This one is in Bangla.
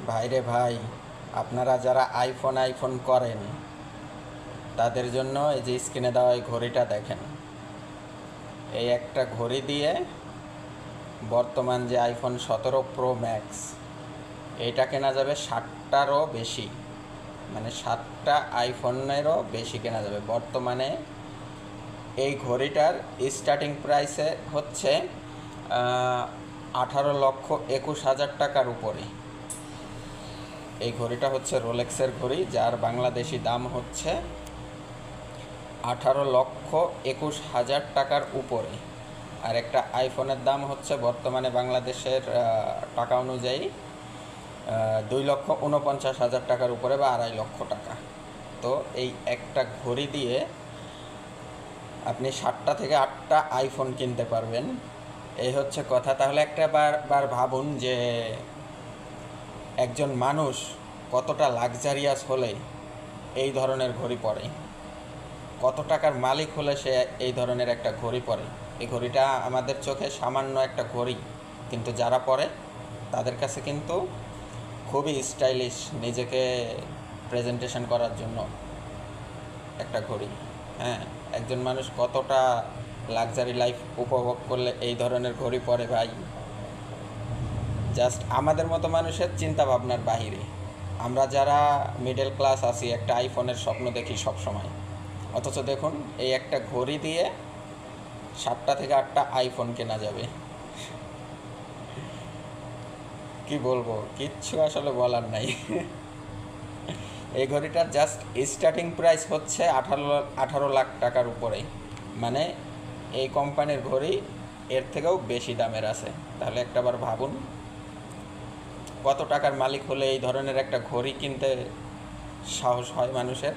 ভাইরে ভাই, আপনারা যারা আইফোন করেন তাদের জন্য এই যে স্ক্রিনে দেওয়া এই ঘড়িটা দেখেন। এই একটা ঘড়ি দিয়ে বর্তমান যে আইফোন 17 প্রো ম্যাক্স এইটা কেনা যাবে 60টারও বেশি, মানে 7টা আইফোনেরও বেশি কেনা যাবে বর্তমানে। এই ঘড়িটার স্টার্টিং প্রাইসে হচ্ছে 18,21,000 টাকার উপরে। এই ঘড়িটা হচ্ছে রোলেক্সের ঘড়ি, যার বাংলাদেশি দাম হচ্ছে 18,21,000 টাকার উপরে। আর একটা আইফোনের দাম হচ্ছে বর্তমানে বাংলাদেশের টাকা অনুযায়ী 2,49,000 টাকার উপরে বা 2.5 লক্ষ টাকা। তো এই একটা ঘড়ি দিয়ে আপনি 7টা থেকে 8টা আইফোন কিনতে পারবেন, এই হচ্ছে কথা। তাহলে একটা বার ভাবুন যে একজন মানুষ কতটা লাক্সারিয়াস হলে এই ধরনের ঘড়ি পরে, কত টাকার মালিক হলে সে এই ধরনের একটা ঘড়ি পরে। এই ঘড়িটা আমাদের চোখে সামান্য একটা ঘড়ি, কিন্তু যারা পরে তাদের কাছে কিন্তু খুবই স্টাইলিশ, নিজেকে প্রেজেন্টেশন করার জন্য একটা ঘড়ি। হ্যাঁ, একজন মানুষ কতটা লাক্সারি লাইফ উপভোগ করলে এই ধরনের ঘড়ি পরে ভাই, জাস্ট আমাদের মতো মানুষের চিন্তা ভাবনার বাহিরে। আমরা যারা মিডল ক্লাস আছি একটা আইফোনের স্বপ্ন দেখি সব সময়, অথচ দেখুন এই একটা ঘড়ি দিয়ে 7টা থেকে 8টা আইফোন কেনা যাবে। কি বলবো, কিচ্ছু আসলে বলার নাই। এই ঘড়িটার জাস্ট স্টার্টিং প্রাইস হচ্ছে 18 লাখ টাকার উপরে, মানে এই কোম্পানির ঘড়ি এর থেকেও বেশি দামের আছে। তাহলে একটাবার ভাবুন কত টাকার মালিক হলে এই ধরনের একটা ঘড়ি কিনতে সাহস হয় মানুষের।